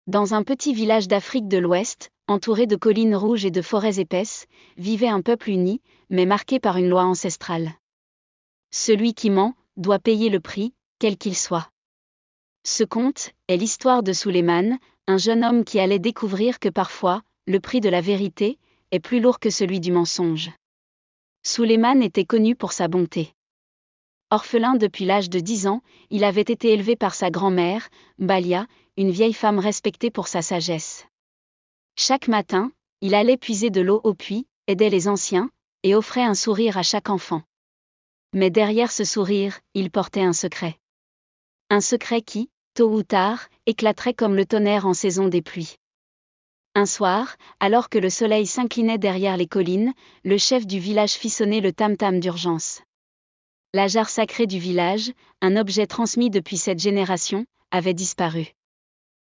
Dans un petit village d'Afrique de l'Ouest, entouré de collines rouges et de forêts épaisses, vivait un peuple uni, mais marqué par une loi ancestrale. Celui qui ment doit payer le prix, quel qu'il soit. Ce conte est l'histoire de Suleiman, un jeune homme qui allait découvrir que parfois, le prix de la vérité est plus lourd que celui du mensonge. Suleiman était connu pour sa bonté. Orphelin depuis l'âge de 10 ans, il avait été élevé par sa grand-mère, Mbalia, une vieille femme respectée pour sa sagesse. Chaque matin, il allait puiser de l'eau au puits, aidait les anciens, et offrait un sourire à chaque enfant. Mais derrière ce sourire, il portait un secret. Un secret qui, tôt ou tard, éclaterait comme le tonnerre en saison des pluies. Un soir, alors que le soleil s'inclinait derrière les collines, le chef du village fit sonner le tam-tam d'urgence. La jarre sacrée du village, un objet transmis depuis cette génération, avait disparu.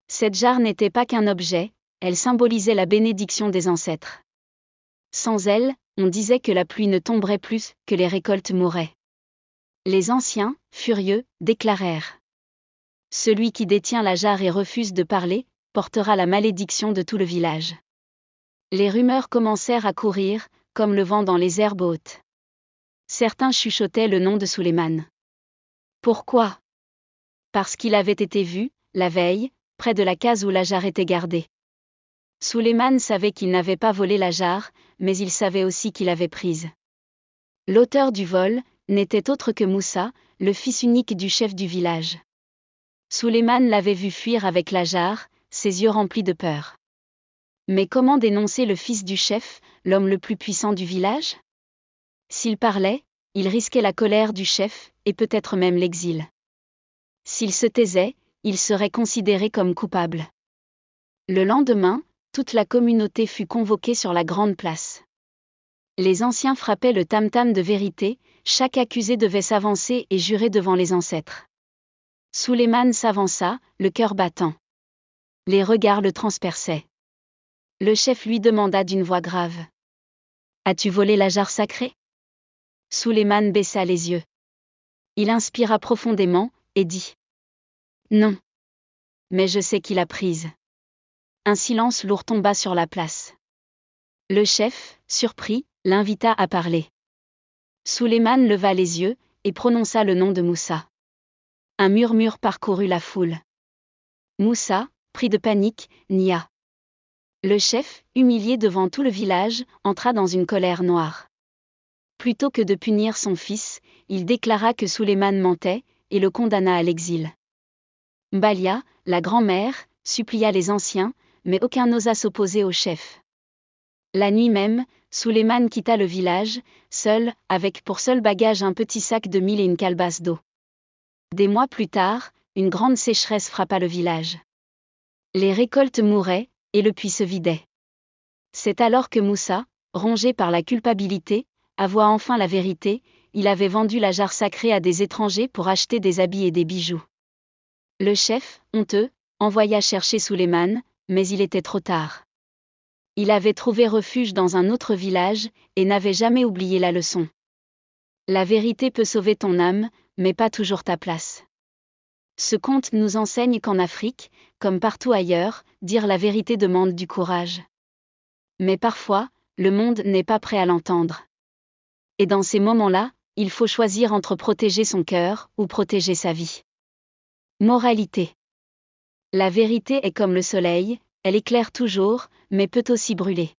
Cette jarre n'était pas qu'un objet, elle symbolisait la bénédiction des ancêtres. Sans elle, on disait que la pluie ne tomberait plus, que les récoltes mourraient. Les anciens, furieux, déclarèrent : celui qui détient la jarre et refuse de parler, portera la malédiction de tout le village. Les rumeurs commencèrent à courir, comme le vent dans les herbes hautes. Certains chuchotaient le nom de Suleiman. Pourquoi ? Parce qu'il avait été vu, la veille, près de la case où la jarre était gardée. Suleiman savait qu'il n'avait pas volé la jarre, mais il savait aussi qu'il avait prise. L'auteur du vol n'était autre que Moussa, le fils unique du chef du village. Suleiman l'avait vu fuir avec la jarre, ses yeux remplis de peur. Mais comment dénoncer le fils du chef, l'homme le plus puissant du village ? S'il parlait, il risquait la colère du chef, et peut-être même l'exil. S'il se taisait, il serait considéré comme coupable. Le lendemain, toute la communauté fut convoquée sur la grande place. Les anciens frappaient le tam-tam de vérité, chaque accusé devait s'avancer et jurer devant les ancêtres. Suleiman s'avança, le cœur battant. Les regards le transperçaient. Le chef lui demanda d'une voix grave : as-tu volé la jarre sacrée ? Suleiman baissa les yeux. Il inspira profondément, et dit : non. Mais je sais qui l'a prise. Un silence lourd tomba sur la place. Le chef, surpris, l'invita à parler. Suleiman leva les yeux, et prononça le nom de Moussa. Un murmure parcourut la foule. Moussa, pris de panique, nia. Le chef, humilié devant tout le village, entra dans une colère noire. Plutôt que de punir son fils, il déclara que Suleiman mentait, et le condamna à l'exil. Mbalia, la grand-mère, supplia les anciens, mais aucun n'osa s'opposer au chef. La nuit même, Suleiman quitta le village, seul, avec pour seul bagage un petit sac de mil et une calebasse d'eau. Des mois plus tard, une grande sécheresse frappa le village. Les récoltes mouraient, et le puits se vidait. C'est alors que Moussa, rongé par la culpabilité, avoua enfin la vérité, il avait vendu la jarre sacrée à des étrangers pour acheter des habits et des bijoux. Le chef, honteux, envoya chercher Suleiman, mais il était trop tard. Il avait trouvé refuge dans un autre village, et n'avait jamais oublié la leçon. La vérité peut sauver ton âme, mais pas toujours ta place. Ce conte nous enseigne qu'en Afrique, comme partout ailleurs, dire la vérité demande du courage. Mais parfois, le monde n'est pas prêt à l'entendre. Et dans ces moments-là, il faut choisir entre protéger son cœur ou protéger sa vie. Moralité. La vérité est comme le soleil, elle éclaire toujours, mais peut aussi brûler.